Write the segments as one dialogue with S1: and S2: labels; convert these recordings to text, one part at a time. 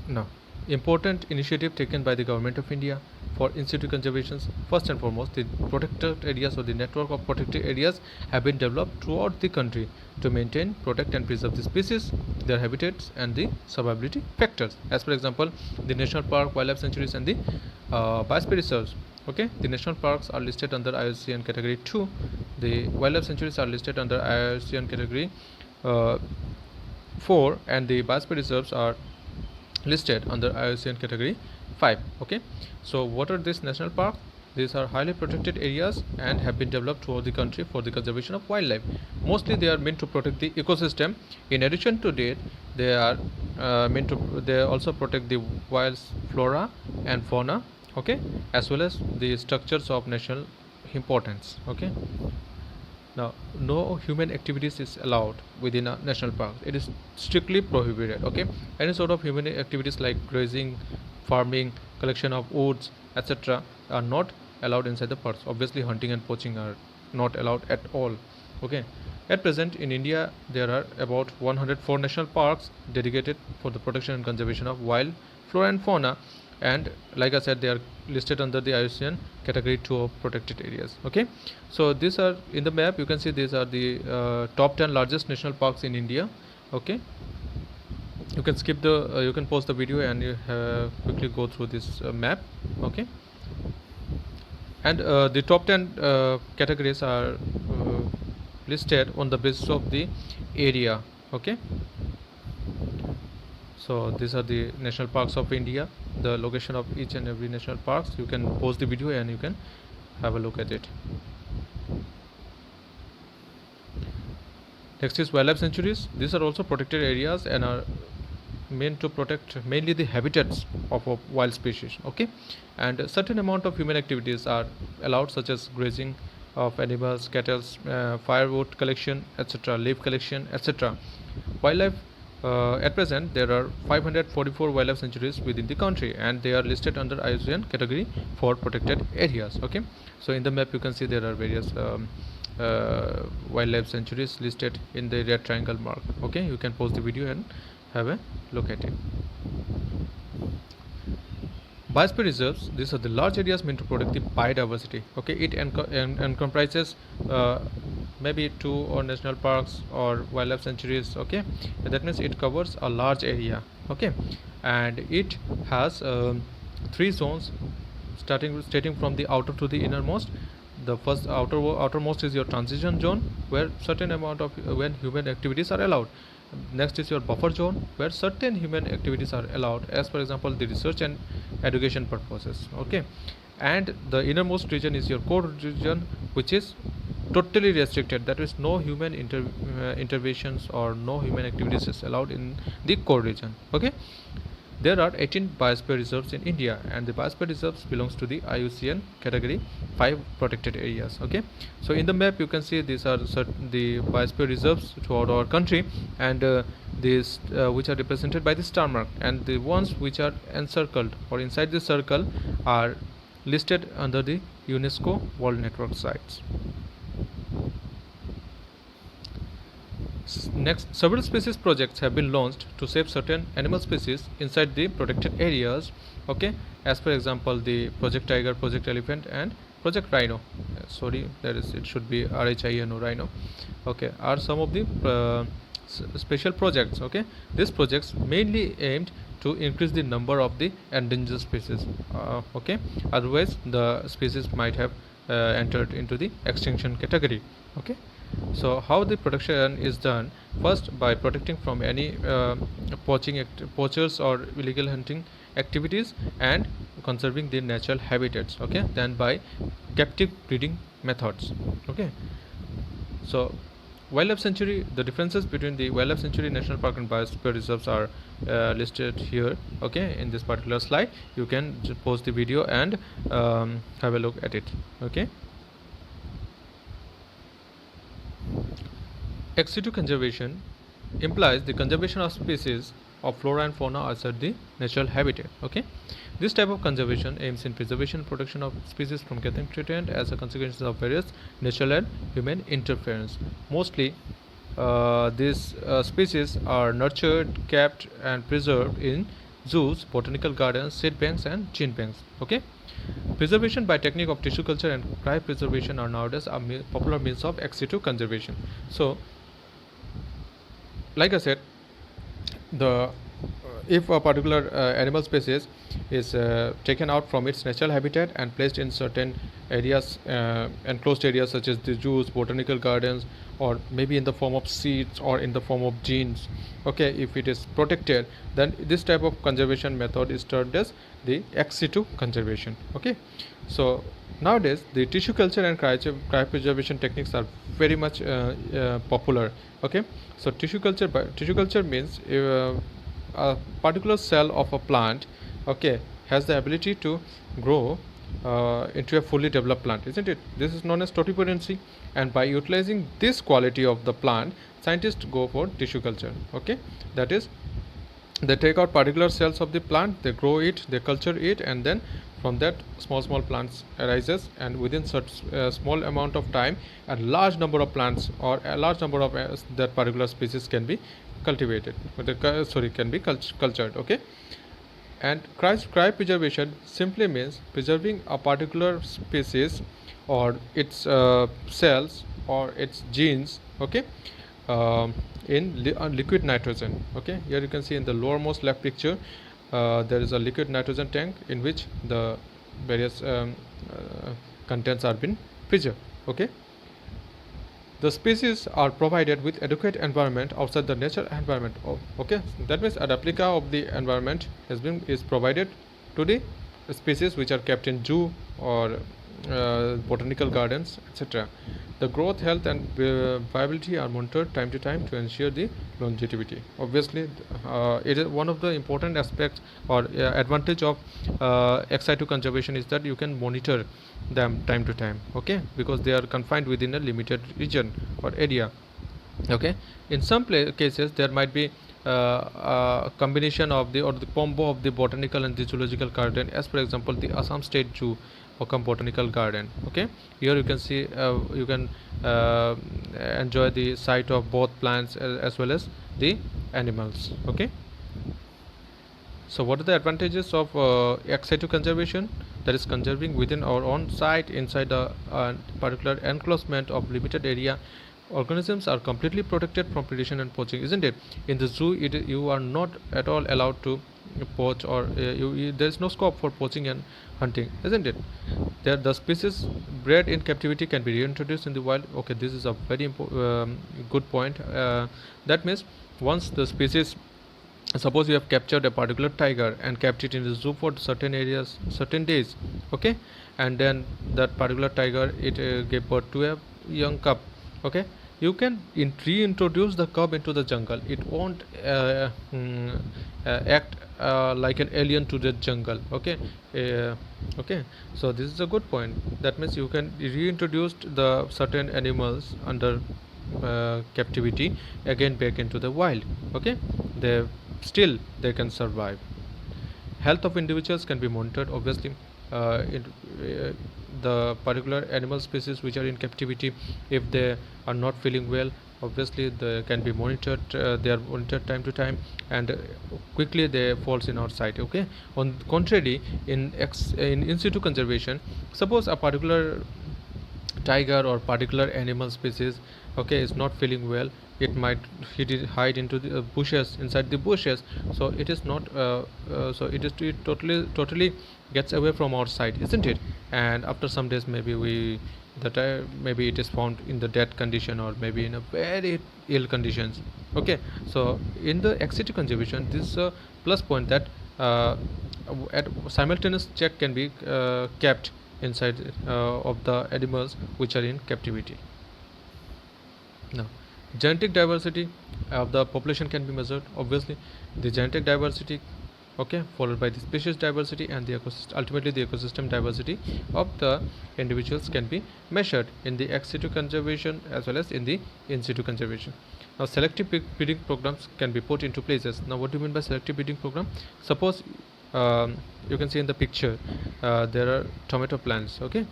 S1: Now, important initiative taken by the Government of India for in situ conservation. First and foremost, the protected areas or the network of protected areas have been developed throughout the country to maintain, protect, and preserve the species, their habitats, and the survivability factors. As for example, the national park, wildlife sanctuaries, and the biosphere reserves. Okay, the national parks are listed under IUCN category 2. The wildlife sanctuaries are listed under IUCN category uh, 4, and the biosphere reserves are listed under IUCN category 5. Okay, so what are these national parks? These are highly protected areas and have been developed throughout the country for the conservation of wildlife. Mostly they are meant to protect the ecosystem. In addition to that, they are they also protect the wild flora and fauna, okay, as well as the structures of national importance. Okay, now, no human activities is allowed within a national park. It is strictly prohibited. Okay, any sort of human activities like grazing, farming, collection of woods, etc., are not allowed inside the parks. Obviously, hunting and poaching are not allowed at all. Okay, at present in India there are about 104 national parks dedicated for the protection and conservation of wild flora and fauna, and like I said, they are listed under the IUCN category 2 of protected areas. Okay, so these are in the map. You can see these are the top 10 largest national parks in India. Okay, you can skip the you can pause the video and you quickly go through this map. Okay, and the top 10 categories are listed on the basis of the area. Okay, so these are the national parks of India, the location of each and every national parks. You can pause the video and you can have a look at it. Next is wildlife sanctuaries. These are also protected areas and are meant to protect mainly the habitats of wild species. Okay, and a certain amount of human activities are allowed, such as grazing of animals, cattle, firewood collection, etc., leaf collection, etc. Wildlife, at present there are 544 wildlife sanctuaries within the country, and they are listed under IUCN category for protected areas. Okay, so in the map you can see there are various wildlife sanctuaries listed in the red triangle mark. Okay, you can pause the video and have a look at it. Biosphere reserves, these are the large areas meant to protect the biodiversity. Okay, it comprises maybe 2 or national parks or wildlife sanctuaries. Okay, and that means it covers a large area. Okay, and it has 3 zones starting from the outer to the innermost. The first outermost is your transition zone, where certain amount of when human activities are allowed. Next is your buffer zone, where certain human activities are allowed, as for example the research and education purposes. Okay, and the innermost region is your core region, which is totally restricted. That is, no human interventions or no human activities is allowed in the core region. Okay, there are 18 biosphere reserves in India, and the biosphere reserves belongs to the IUCN category 5 protected areas. Okay, so in the map you can see these are the biosphere reserves throughout our country, and these which are represented by the star mark, and the ones which are encircled or inside the circle are listed under the UNESCO World Network sites. Next, several species projects have been launched to save certain animal species inside the protected areas. Okay, as for example the Project Tiger, Project Elephant, and Project Rhino. Sorry, that is, it should be RHINO, Rhino. Okay, are some of the special projects. Okay, these projects mainly aimed to increase the number of the endangered species. Okay, otherwise the species might have entered into the extinction category. Okay, so how the protection is done? First, by protecting from any poachers or illegal hunting activities, and conserving the natural habitats. Okay, then by captive breeding methods. Okay, so wildlife sanctuary, the differences between the wildlife sanctuary, national park, and biosphere reserves are listed here. Okay, in this particular slide you can pause the video and have a look at it. Okay, ex situ conservation implies the conservation of species of flora and fauna outside the natural habitat. Okay, this type of conservation aims in preservation and protection of species from getting threatened as a consequence of various natural and human interference. Mostly these species are nurtured, kept, and preserved in zoos, botanical gardens, seed banks, and gene banks. Okay. Preservation by technique of tissue culture and cryopreservation are nowadays a popular means of ex situ conservation. So, like I said, the if a particular animal species is taken out from its natural habitat and placed in certain areas, enclosed areas such as the zoos, botanical gardens, or maybe in the form of seeds or in the form of genes, okay, if it is protected, then this type of conservation method is termed as the ex situ conservation. Okay, so nowadays the tissue culture and cryopreservation techniques are very much popular. Okay, so tissue culture means a particular cell of a plant, okay, has the ability to grow into a fully developed plant, isn't it? This is known as totipotency, and by utilizing this quality of the plant, scientists go for tissue culture. Okay, that is, they take out particular cells of the plant, they grow it, they culture it, and then from that small plants arises, and within such small amount of time a large number of plants or a large number of that particular species can be cultivated, can be cultured. Okay, and cryopreservation simply means preserving a particular species or its cells or its genes, okay, in liquid nitrogen. Okay, here you can see in the lowermost left picture there is a liquid nitrogen tank in which the various contents are being preserved. Okay, the species are provided with adequate environment outside the natural environment. Okay, that means a replica of the environment is provided to the species which are kept in zoo or botanical gardens, etc. The growth, health, and viability are monitored time to time to ensure the longevity. Obviously, it is one of the important aspects or advantage of ex situ conservation is that you can monitor them time to time. Okay, because they are confined within a limited region or area. Okay, in some cases there might be a combination of the combo of the botanical and the zoological garden, as for example the Assam State Zoo Okam Botanical Garden. Okay, here you can see you can enjoy the sight of both plants as well as the animals. Okay, so what are the advantages of ex situ conservation? That is conserving within our own site inside a particular enclosement of limited area. Organisms are completely protected from predation and poaching, isn't it? In the zoo, you are not at all allowed to poach, or there is no scope for poaching and hunting, isn't it? The species bred in captivity can be reintroduced in the wild. Okay, this is a very good point. That means once the species, suppose you have captured a particular tiger and kept it in the zoo for certain areas, certain days, okay, and then that particular tiger gave birth to a young cub. Okay, you can reintroduce the cub into the jungle. It won't act like an alien to the jungle. Okay, okay, so this is a good point. That means you can reintroduce the certain animals under captivity again back into the wild. Okay, they can survive. Health of individuals can be monitored. Obviously, the particular animal species which are in captivity, if they are not feeling well, obviously they can be monitored. They are monitored time to time, and quickly they falls in our sight. Okay, on the contrary, in situ conservation, suppose a particular tiger or particular animal species, okay, is not feeling well, it might hide into the bushes, inside the bushes, so it is not it totally gets away from our sight, isn't it? And after some days, maybe maybe it is found in the dead condition, or maybe in a very ill conditions. Okay, so in the ex situ conservation, this is a plus point, that at simultaneous check can be kept inside of the animals which are in captivity. Now, genetic diversity of the population can be measured. Obviously, the genetic diversity, okay, followed by the species diversity, and the ultimately the ecosystem diversity of the individuals can be measured in the ex situ conservation as well as in the in situ conservation. Now, selective breeding programs can be put into places. Now, what do you mean by selective breeding program? Suppose you can see in the picture there are tomato plants. Okay,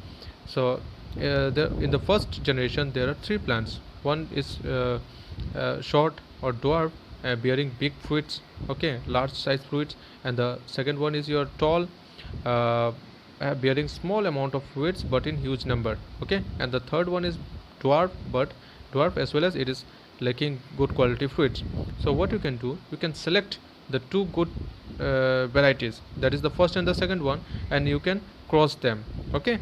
S1: so in the first generation there are 3 plants. One is short or dwarf, bearing big fruits, okay, large size fruits, and the second one is your tall, uh, bearing small amount of fruits but in huge number, okay, and the third one is dwarf, but dwarf as well as it is lacking good quality fruits. So what you can do, you can select the two good varieties, that is the first and the second one, and you can cross them, okay.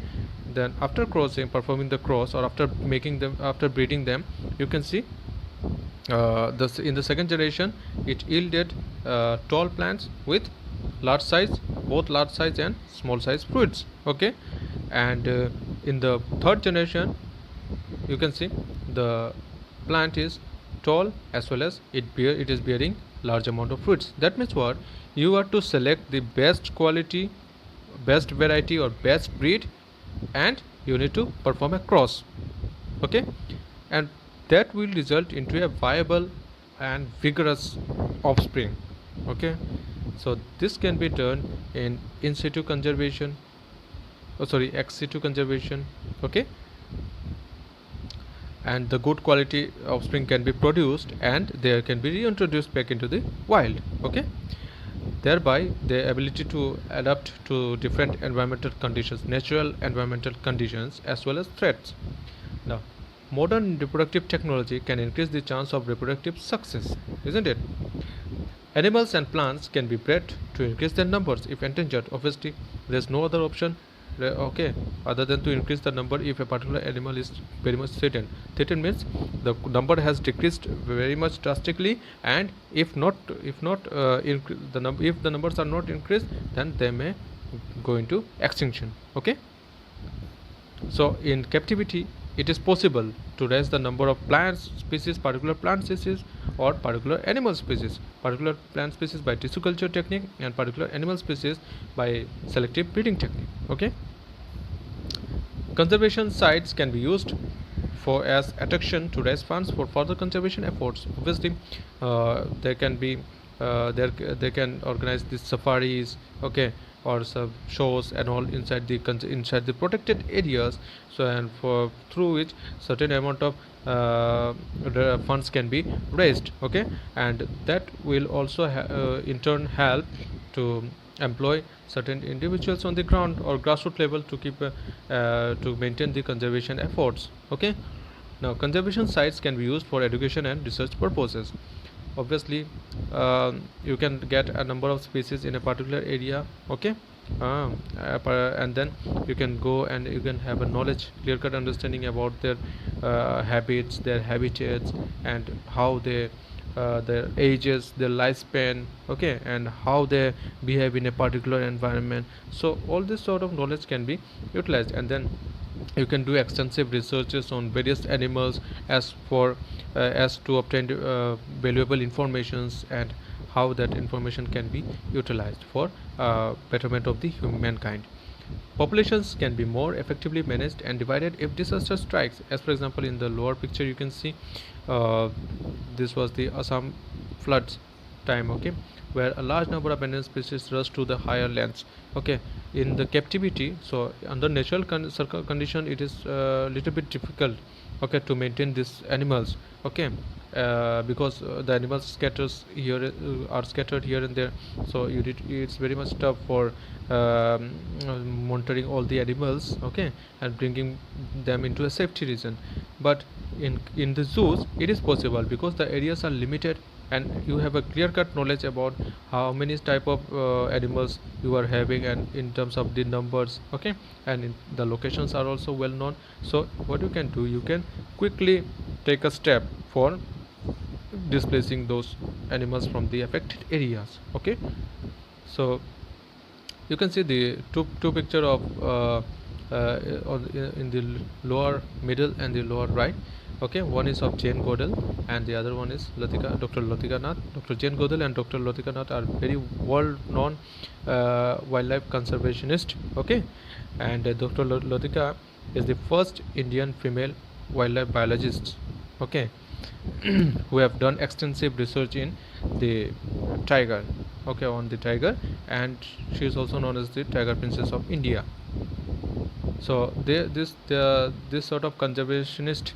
S1: Then after crossing, performing the cross, or after making them, after breeding them, you can see in the second generation it yielded tall plants with large size, both large size and small size fruits, okay. And in the third generation you can see the plant is tall as well as it is bearing large amount of fruits. That means what, you are to select the best quality, best variety or best breed, and you need to perform a cross, okay, and that will result into a viable and vigorous offspring, okay. So this can be done in situ conservation, ex situ conservation, okay, and the good quality offspring can be produced and they can be reintroduced back into the wild, okay. Thereby the ability to adapt to different environmental conditions, natural environmental conditions as well as threats. Now modern reproductive technology can increase the chance of reproductive success, isn't it? Animals and plants can be bred to increase their numbers if endangered. Obviously there is no other option, okay, other than to increase the number if a particular animal is very much threatened. Threatened means the number has decreased very much drastically, and if the numbers are not increased, then they may go into extinction, okay. So in captivity it is possible to raise the number of plant species, particular plant species, or particular animal species, particular plant species by tissue culture technique and particular animal species by selective breeding technique, okay. Conservation sites can be used for as attraction to raise funds for further conservation efforts. Obviously they can be they can organize these safaris, okay, or some shows and all inside the protected areas, so and for through which certain amount of funds can be raised, okay, and that will also in turn help to employ certain individuals on the ground or grassroots level to keep to maintain the conservation efforts, okay. Now conservation sites can be used for education and research purposes. Obviously you can get a number of species in a particular area, okay, and then you can go and you can have a knowledge, clear cut understanding about their habits, their habitats, and how they their ages, their lifespan, okay, and how they behave in a particular environment. So all this sort of knowledge can be utilized, and then you can do extensive researches on various animals as to obtain valuable informations, and how that information can be utilized for betterment of the humankind. Populations can be more effectively managed and divided if disaster strikes. As for example, in the lower picture you can see this was the Assam floods time, okay, where a large number of abandoned species rushed to the higher lands, okay. In the captivity, so under natural condition it is little bit difficult, okay, to maintain these animals, okay, because the animals are scattered here and there, so it's very much tough for monitoring all the animals, okay, and bringing them into a safety region. But in the zoos it is possible because the areas are limited and you have a clear-cut knowledge about how many type of animals you are having and in terms of the numbers, okay, and the locations are also well known. So what you can do, you can quickly take a step for displacing those animals from the affected areas, okay. So you can see the two picture of in the lower middle and the lower right, okay. One is of Jane Goodall and the other one is Dr. Latika Nath. Dr. Jane Goodall and Dr. Latika Nath are very world known wildlife conservationist, okay, and Dr. Latika is the first Indian female wildlife biologist, okay, who have done extensive research in the tiger, okay, on the tiger, and she is also known as the Tiger Princess of India. So this sort of conservationist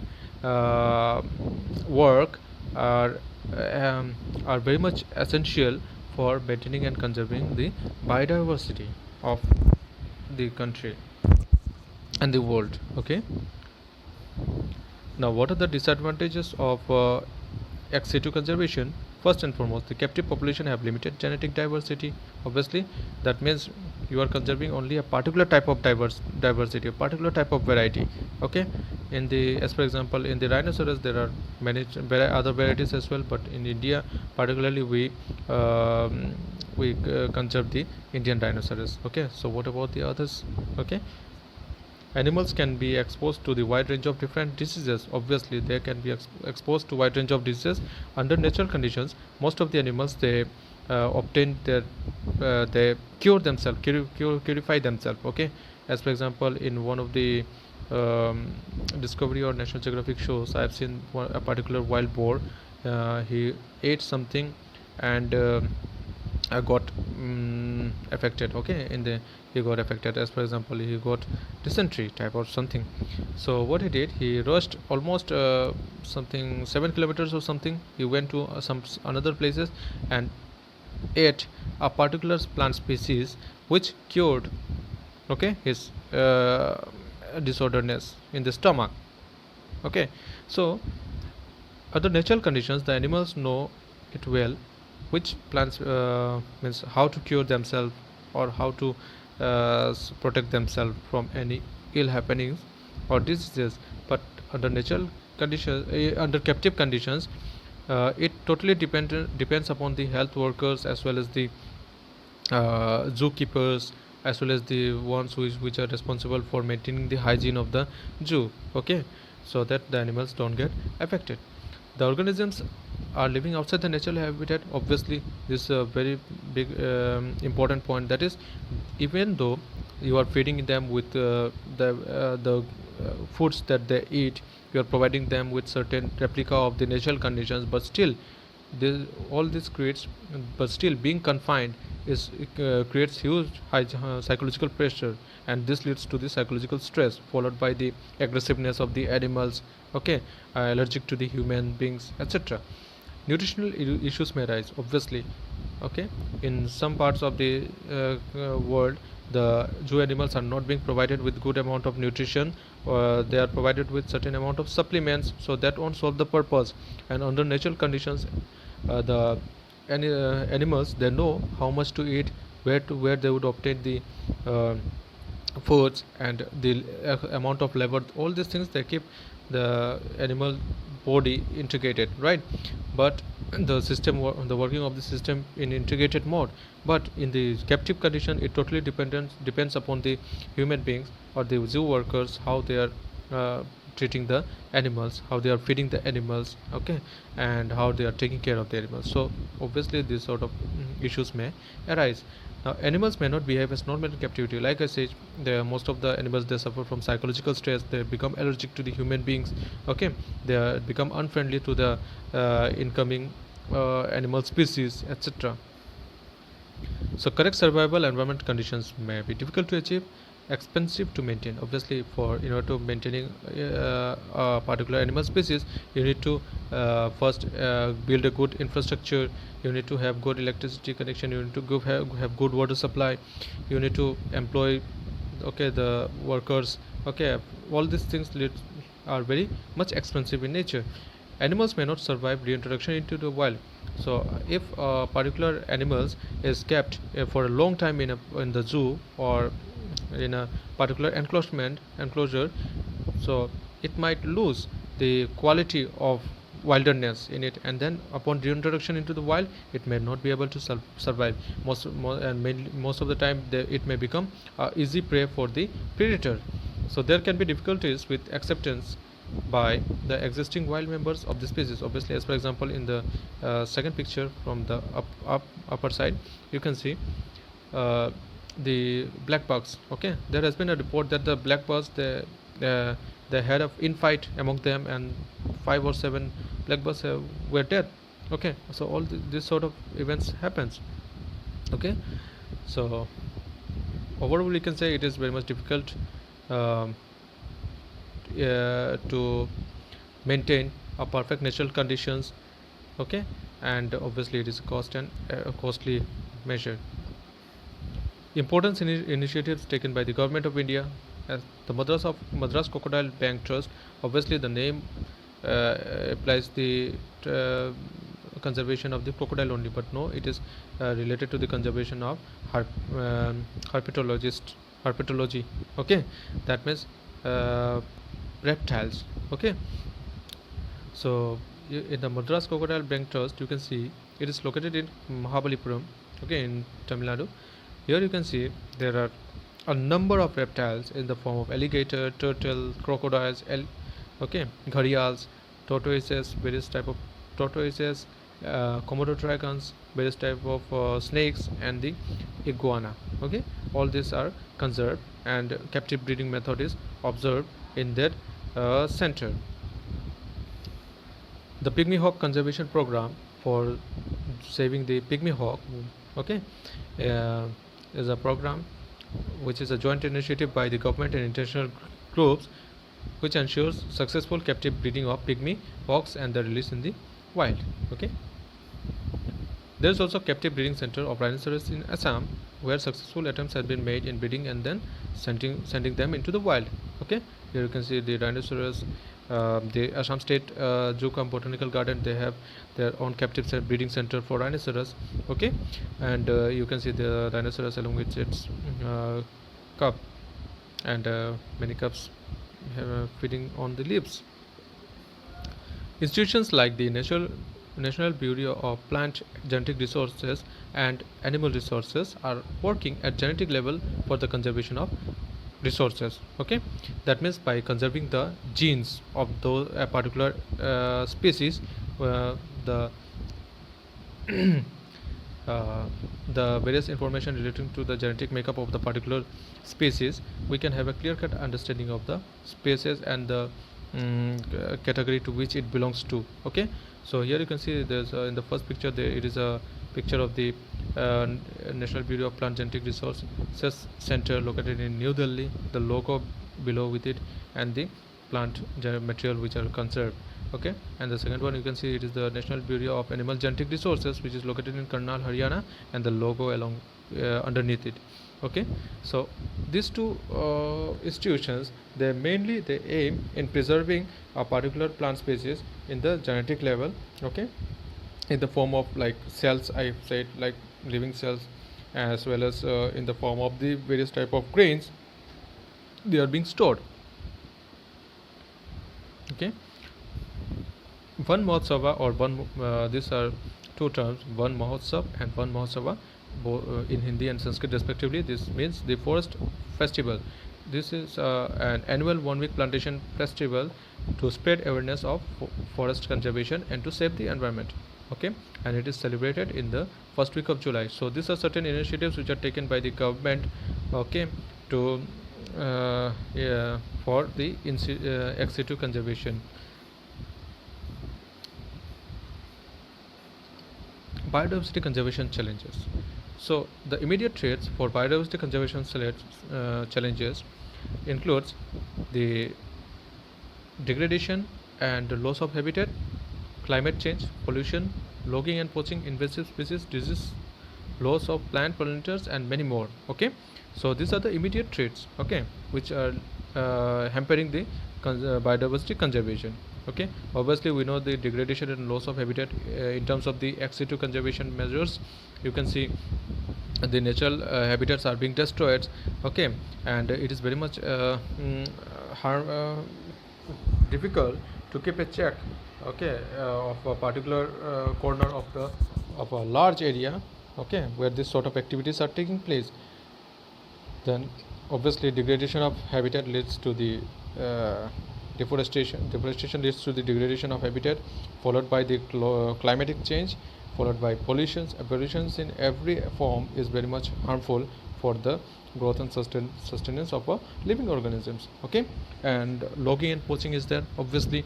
S1: work are are very much essential for maintaining and conserving the biodiversity of the country and the world. Okay, now what are the disadvantages of ex situ conservation? First and foremost, the captive population have limited genetic diversity. Obviously, that means you are conserving only a particular type of diversity, a particular type of variety. Okay, in the, as for example, in the rhinoceros there are many other varieties as well, but in India particularly we conserve the Indian rhinoceros. Okay, so what about the others? Okay, animals can be exposed to the wide range of different diseases. Obviously they can be exposed to wide range of diseases under natural conditions. Most of the animals, they obtain their they cure themselves, purify themselves. Okay, as for example, in one of the Discovery or National Geographic shows, I have seen a particular wild boar. He ate something and got affected. Okay, in the, he got affected, as for example he got dysentery type or something. So what he did, he rushed almost something 7 kilometers or something. He went to some another places and ate a particular plant species which cured, okay, his disorderness in the stomach. Okay, so under natural conditions the animals know it well, which plants means how to cure themselves or how to protect themselves from any ill happenings or diseases. But under natural conditions, under captive conditions, it totally depends upon the health workers as well as the zookeepers, as well as the ones which are responsible for maintaining the hygiene of the zoo. Okay, so that the animals don't get affected. The organisms are living outside the natural habitat. Obviously this is a very big important point, that is, even though you are feeding them with the foods that they eat, you are providing them with certain replica of the natural conditions, but still all this creates, but still being confined is creates huge psychological pressure, and this leads to the psychological stress followed by the aggressiveness of the animals. Okay, allergic to the human beings, etc. Nutritional issues may arise, obviously. Okay, in some parts of the world, the zoo animals are not being provided with good amount of nutrition, or they are provided with certain amount of supplements, so that won't solve the purpose. And under natural conditions, the animals, they know how much to eat, where they would obtain the foods and the amount of labor. All these things they keep the animal body integrated, right? But the system, the working of the system in integrated mode. But in the captive condition, it totally depends upon the human beings or the zoo workers, how they are treating the animals, how they are feeding the animals. Okay, and how they are taking care of the animals. So obviously these sort of issues may arise. Now animals may not behave as normal in captivity. Like I said, most of the animals, they suffer from psychological stress, they become allergic to the human beings. Okay, they become unfriendly to the incoming animal species, etc. So correct survival environment conditions may be difficult to achieve, expensive to maintain. Obviously, for in order to maintaining a particular animal species, you need to first build a good infrastructure. You need to have good electricity connection. You need to have good water supply. You need to employ, okay, the workers. Okay, all these things are very much expensive in nature. Animals may not survive reintroduction into the wild. So if particular animals is kept for a long time in the zoo or in a particular enclosure, so it might lose the quality of wilderness in it, and then upon reintroduction into the wild, it may not be able to survive. Most of the time it may become easy prey for the predator. So there can be difficulties with acceptance by the existing wild members of the species. Obviously, as for example, in the second picture from the upper side, you can see the black bugs. Okay, there has been a report that the black bugs, they had a infight among them, and 5 or 7 black bugs were dead. Okay, so all this sort of events happens. Okay, so overall we can say it is very much difficult um, to maintain a perfect natural conditions okay, and obviously it is cost and costly measure. Importance initiatives taken by the government of India, as the Madras Crocodile Bank Trust. Obviously, the name applies the uh, conservation of the crocodile only, but no, it is related to the conservation of herpetology. Okay, that means reptiles. Okay, so in the Madras Crocodile Bank Trust, you can see it is located in Mahabalipuram, okay, in Tamil Nadu. Here you can see there are a number of reptiles in the form of alligator, turtle, crocodiles, okay, gharials, tortoises, various type of tortoises, Komodo dragons, various type of snakes, and the iguana. Okay, all these are conserved, and captive breeding method is observed in that center. The pygmy hawk conservation program for saving the pygmy hawk, okay, uh, is a program which is a joint initiative by the government and international groups, which ensures successful captive breeding of pygmy hawks and their release in the wild. Okay, there is also captive breeding center of rhinoceros in Assam, where successful attempts have been made in breeding and then sending them into the wild. Okay, here you can see the rhinoceros. The Assam State Zoo Cum Botanical Garden, they have their own captive breeding center for rhinoceros. Okay, and you can see the rhinoceros along with its cub, and many cubs feeding on the leaves. Institutions like the National Bureau of Plant Genetic Resources and Animal Resources are working at genetic level for the conservation of resources. Okay, that means by conserving the genes of those particular species, the the various information relating to the genetic makeup of the particular species, we can have a clear-cut understanding of the species and the category to which it belongs to. Okay, so here you can see there's in the first picture there it is a picture of the National Bureau of Plant Genetic Resources Center located in New Delhi, the logo below with it, and the plant material which are conserved. Okay, and the second one you can see it is the National Bureau of Animal Genetic Resources, which is located in Karnal, Haryana, and the logo along underneath it. Okay, so these two institutions, they aim in preserving a particular plant species in the genetic level. Okay, in the form of like cells, I said, like living cells, as well as in the form of the various type of grains they are being stored. Okay, one Mahotsava or one these are two terms, one Mahotsav and one Mahotsava, in Hindi and Sanskrit respectively. This means the forest festival. This is an annual 1 week plantation festival to spread awareness of forest conservation and to save the environment. Okay, and it is celebrated in the first week of July. So these are certain initiatives which are taken by the government, okay, to yeah, for the ex situ conservation. Biodiversity conservation challenges. So the immediate threats for biodiversity conservation challenges includes the degradation and loss of habitat, climate change, pollution, logging and poaching invasive species, disease, loss of plant pollinators, and many more. Okay, so these are the immediate threats, okay, which are hampering the biodiversity conservation. Okay, obviously we know the degradation and loss of habitat in terms of the ex situ conservation measures. You can see the natural habitats are being destroyed. Okay, and it is very much difficult to keep a check, okay, of a particular corner of a large area, okay, where this sort of activities are taking place. Then obviously degradation of habitat leads to the deforestation leads to the degradation of habitat, followed by the climatic change, followed by pollutions. Pollutions in every form is very much harmful for the growth and sustenance of living organisms. Okay, and logging and poaching is there. Obviously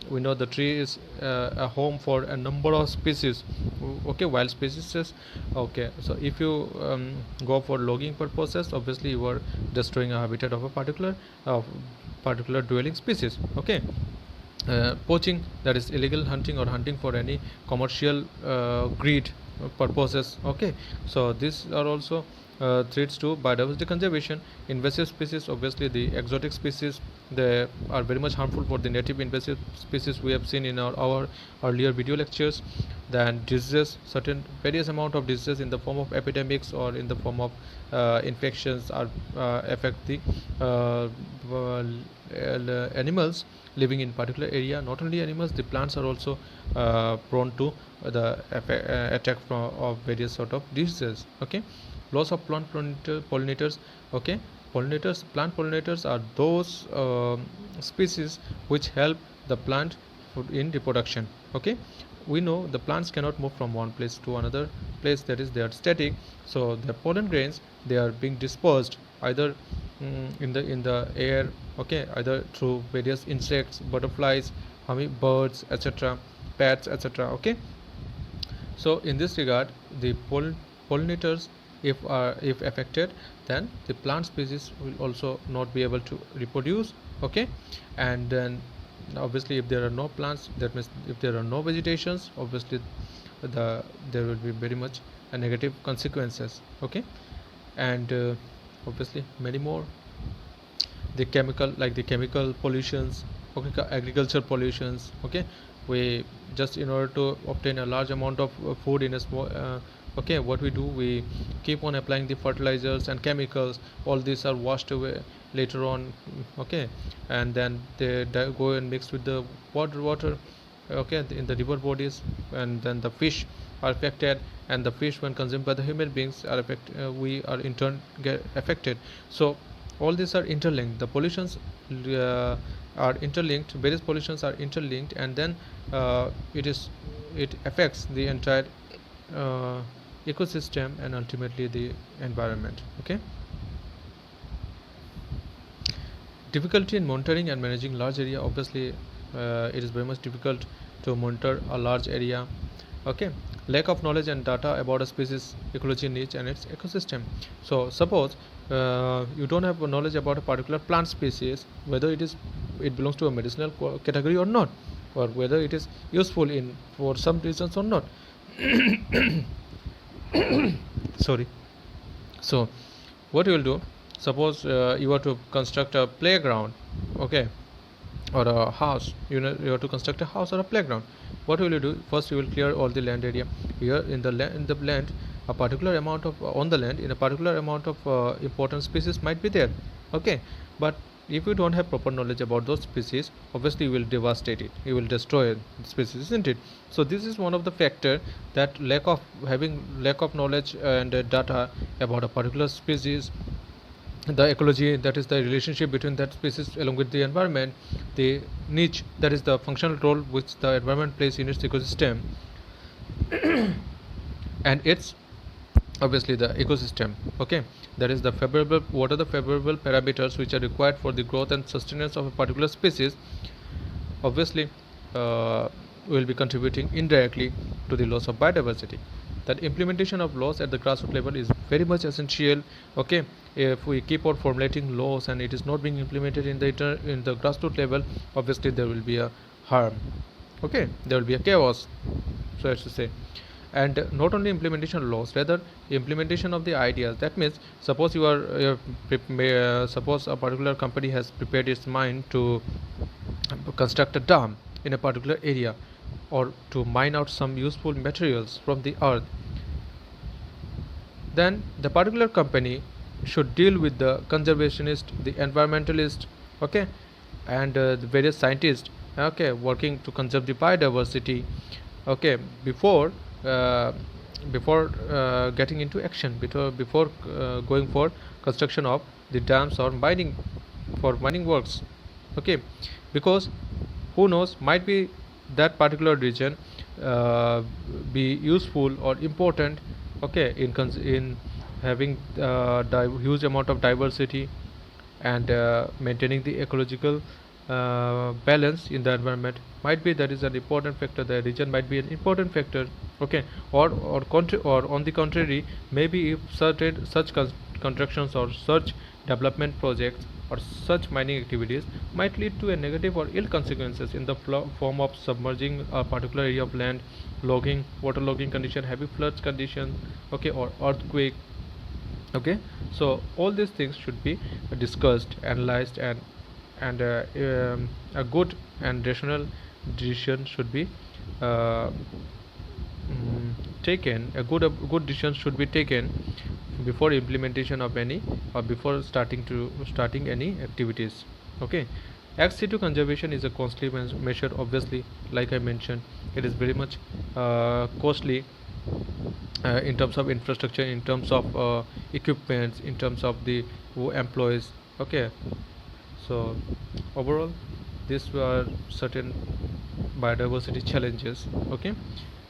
S1: we know the tree is a home for a number of species, okay, wild species. Okay, so if you go for logging purposes, obviously you are destroying a habitat of a particular dwelling species. Okay, Poaching, that is illegal hunting or hunting for any commercial greed purposes. Okay, so these are also threats to biodiversity conservation. Invasive species, obviously the exotic species, they are very much harmful for the native invasive species we have seen in our earlier video lectures. Then diseases, certain various amount of diseases in the form of epidemics or in the form of infections are affect the animals living in particular area. Not only animals, the plants are also prone to the attack of various sort of diseases. Okay, loss of plant pollinators. Okay, plant pollinators are those species which help the plant in reproduction. Okay, we know the plants cannot move from one place to another place, that is they are static, so the pollen grains, they are being dispersed either in the air. Okay, either through various insects, butterflies, hummingbirds, etc., bats, etc. Okay, so in this regard, the pollinators, if affected, then the plant species will also not be able to reproduce. Okay, and then obviously if there are no plants, that means if there are no vegetations, obviously there will be very much a negative consequences. Okay, and obviously many more, the chemical pollutions. Okay, agriculture pollutions. Okay, we just, in order to obtain a large amount of food in a small okay, what we do, we keep on applying the fertilizers and chemicals. All these are washed away later on. Okay, and then they go and mix with the water. Okay, in the river bodies, and then the fish are affected, and the fish, when consumed by the human beings, are affected. We are in turn get affected. So all these are interlinked. The pollutions are interlinked. Various pollutions are interlinked, and then it affects the entire ecosystem and ultimately the environment. Okay, difficulty in monitoring and managing large area. Obviously it is very much difficult to monitor a large area. Okay, lack of knowledge and data about a species ecology niche and its ecosystem. So suppose you don't have knowledge about a particular plant species, whether it belongs to a medicinal category or not, or whether it is useful in for some reasons or not. Sorry. So what you will do, suppose you are to construct a playground. Okay, or a house, you have to construct a house or a playground. What will you do? First you will clear all the land area. Here in the land, a particular amount of on the land, in a particular amount of important species might be there. Okay, but if you don't have proper knowledge about those species, obviously you will devastate it, you will destroy the species, isn't it? So this is one of the factor, that lack of knowledge and data about a particular species, the ecology, that is the relationship between that species along with the environment, the niche, that is the functional role which the environment plays in its ecosystem, and it's obviously the ecosystem. Okay, that is the favorable, what are the favorable parameters which are required for the growth and sustenance of a particular species. Obviously will be contributing indirectly to the loss of biodiversity. That implementation of laws at the grassroots level is very much essential. Okay, if we keep on formulating laws and it is not being implemented in the grassroots level, obviously there will be a harm. Okay, there will be a chaos, so as to say. And not only implementation of laws, rather implementation of the ideas. That means suppose suppose a particular company has prepared its mind to construct a dam in a particular area, or to mine out some useful materials from the earth, then the particular company should deal with the conservationist, the environmentalist, okay, and the various scientists, okay, working to conserve the biodiversity. Okay, before getting into action, before going for construction of the dams or mining works. Okay, because who knows, might be that particular region be useful or important. Okay, in having huge amount of diversity and maintaining the ecological balance in the environment, might be that is an important factor. The region might be an important factor. Okay, or on the contrary, maybe if certain such constructions or such development projects, or such mining activities might lead to a negative or ill consequences in the form of submerging a particular area of land, logging, water logging condition, heavy floods condition, okay, or earthquake. Okay, so all these things should be discussed, analyzed, and a good and rational decision should be uh, taken. A good decision should be taken before implementation of any, or before starting any activities. Okay, ex situ conservation is a costly measure. Obviously, like I mentioned, it is very much costly in terms of infrastructure, in terms of equipments, in terms of the employees. Okay, so overall, these were certain biodiversity challenges. Okay,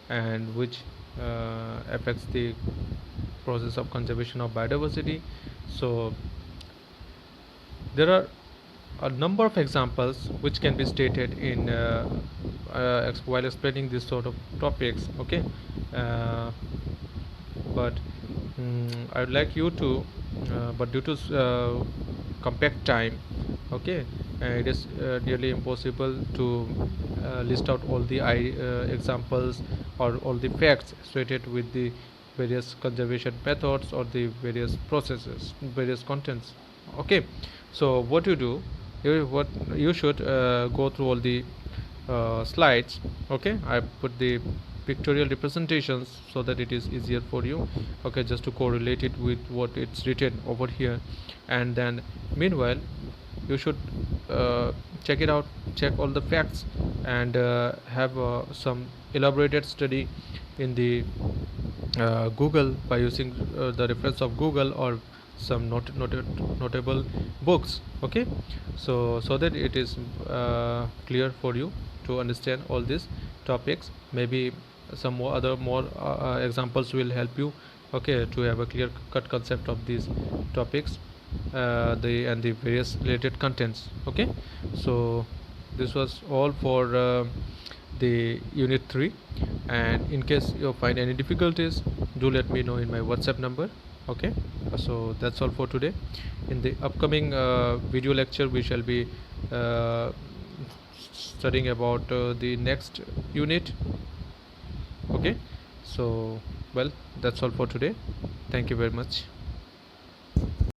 S1: and which affects the process of conservation of biodiversity. So there are a number of examples which can be stated in while explaining this sort of topics. Okay, uh, but I would like you to, but due to compact time, okay, it is nearly impossible to list out all the examples or all the facts associated with the various conservation methods or the various processes, various contents. Okay, so what you do, what you should go through all the slides. Okay, I put the pictorial representations so that it is easier for you, okay, just to correlate it with what it's written over here. And then meanwhile, you should check it out, check all the facts, and have some elaborated study in the Google, by using the reference of Google or some notable books. Okay, so that it is clear for you to understand all these topics. Maybe some more examples will help you, okay, to have a clear cut concept of these topics, the various related contents. Okay, so this was all for the unit 3, and in case you find any difficulties, do let me know in my WhatsApp number. Okay, so that's all for today. In the upcoming video lecture, we shall be uh, studying about the next unit. Okay, so well, that's all for today. Thank you very much.